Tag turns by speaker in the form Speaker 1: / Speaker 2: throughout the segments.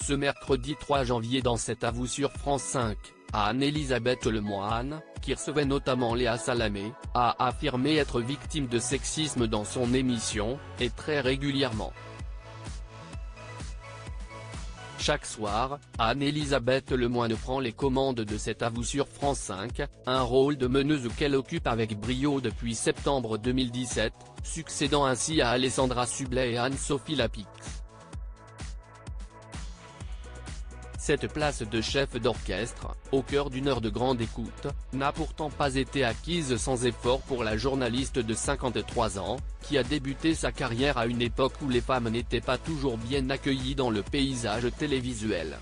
Speaker 1: Ce mercredi 3 janvier dans cet avou sur France 5, Anne-Elisabeth Lemoine, qui recevait notamment Léa Salamé, a affirmé être victime de sexisme dans son émission, et très régulièrement. Chaque soir, Anne-Elisabeth Lemoine prend les commandes de cet avou sur France 5, un rôle de meneuse qu'elle occupe avec brio depuis septembre 2017, succédant ainsi à Alessandra Sublet et Anne-Sophie Lapix. Cette place de chef d'orchestre, au cœur d'une heure de grande écoute, n'a pourtant pas été acquise sans effort pour la journaliste de 53 ans, qui a débuté sa carrière à une époque où les femmes n'étaient pas toujours bien accueillies dans le paysage télévisuel.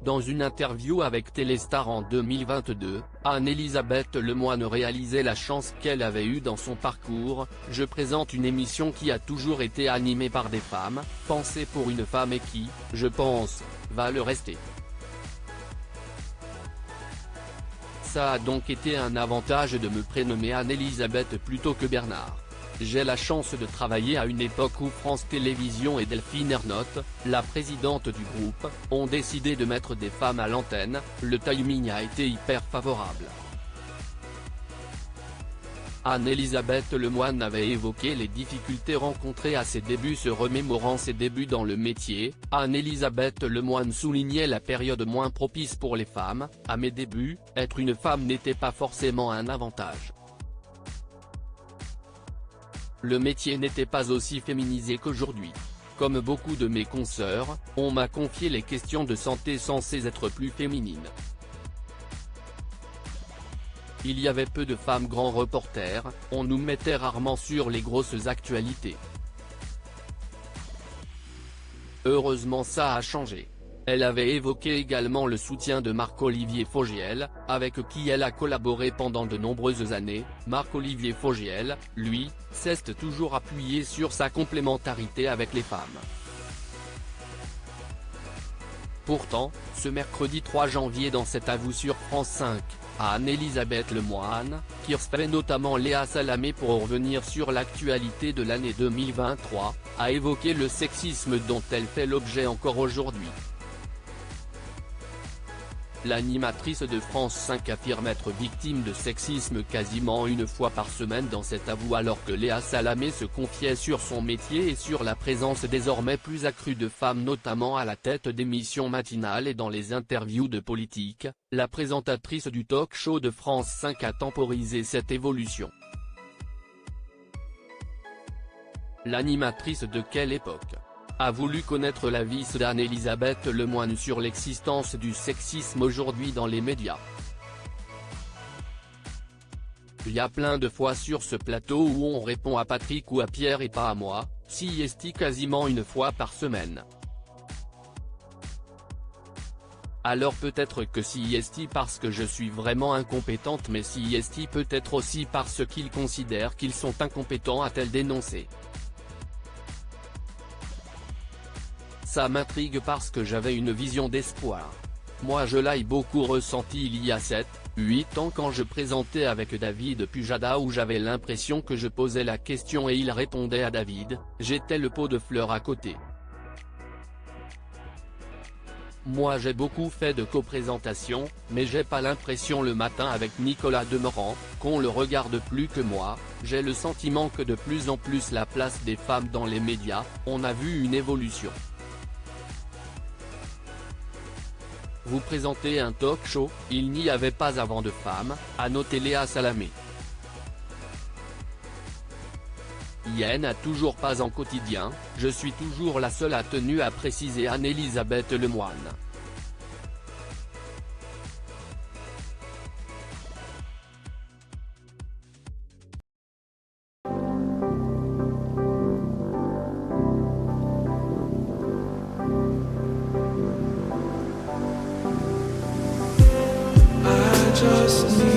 Speaker 1: Dans une interview avec Téléstar en 2022, Anne-Elisabeth Lemoine réalisait la chance qu'elle avait eue dans son parcours. « Je présente une émission qui a toujours été animée par des femmes, pensée pour une femme et qui, je pense, va le rester. Ça a donc été un avantage de me prénommer Anne-Elisabeth plutôt que Bernard. J'ai la chance de travailler à une époque où France Télévisions et Delphine Ernotte, la présidente du groupe, ont décidé de mettre des femmes à l'antenne, le timing a été hyper favorable. » Anne-Elisabeth Lemoine avait évoqué les difficultés rencontrées à ses débuts. Se remémorant ses débuts dans le métier, Anne-Elisabeth Lemoine soulignait la période moins propice pour les femmes. « À mes débuts, être une femme n'était pas forcément un avantage. Le métier n'était pas aussi féminisé qu'aujourd'hui. Comme beaucoup de mes consoeurs, on m'a confié les questions de santé censées être plus féminines. Il y avait peu de femmes grands reporters, on nous mettait rarement sur les grosses actualités. Heureusement ça a changé. » Elle avait évoqué également le soutien de Marc-Olivier Fogiel, avec qui elle a collaboré pendant de nombreuses années. Marc-Olivier Fogiel, lui, s'est toujours appuyé sur sa complémentarité avec les femmes. Pourtant, ce mercredi 3 janvier dans cet avou sur France 5, Anne-Elisabeth Lemoine, qui recevait notamment Léa Salamé pour revenir sur l'actualité de l'année 2023, a évoqué le sexisme dont elle fait l'objet encore aujourd'hui. L'animatrice de France 5 affirme être victime de sexisme quasiment une fois par semaine dans cet avou, alors que Léa Salamé se confiait sur son métier et sur la présence désormais plus accrue de femmes notamment à la tête d'émissions matinales et dans les interviews de politiques. La présentatrice du talk-show de France 5 a temporisé cette évolution. L'animatrice de quelle époque a voulu connaître l'avis d'Anne-Elisabeth Lemoine sur l'existence du sexisme aujourd'hui dans les médias. Il y a plein de fois sur ce plateau où on répond à Patrick ou à Pierre et pas à moi, si est quasiment une fois par semaine. Alors peut-être que si est parce que je suis vraiment incompétente, mais si est peut-être aussi parce qu'ils considèrent qu'ils sont incompétents, a-t-elle dénoncé. Ça m'intrigue parce que j'avais une vision d'espoir. Moi je l'ai beaucoup ressenti il y a 7-8 ans quand je présentais avec David Pujada, où j'avais l'impression que je posais la question et il répondait à David, j'étais le pot de fleurs à côté. Moi j'ai beaucoup fait de coprésentation, mais j'ai pas l'impression le matin avec Nicolas Demorand, qu'on le regarde plus que moi. J'ai le sentiment que de plus en plus la place des femmes dans les médias, on a vu une évolution. Vous présentez un talk-show, il n'y avait pas avant de femmes, a noté Léa Salamé. Yen a toujours pas en quotidien, je suis toujours la seule, a tenu à préciser Anne-Elisabeth Lemoine.
Speaker 2: Just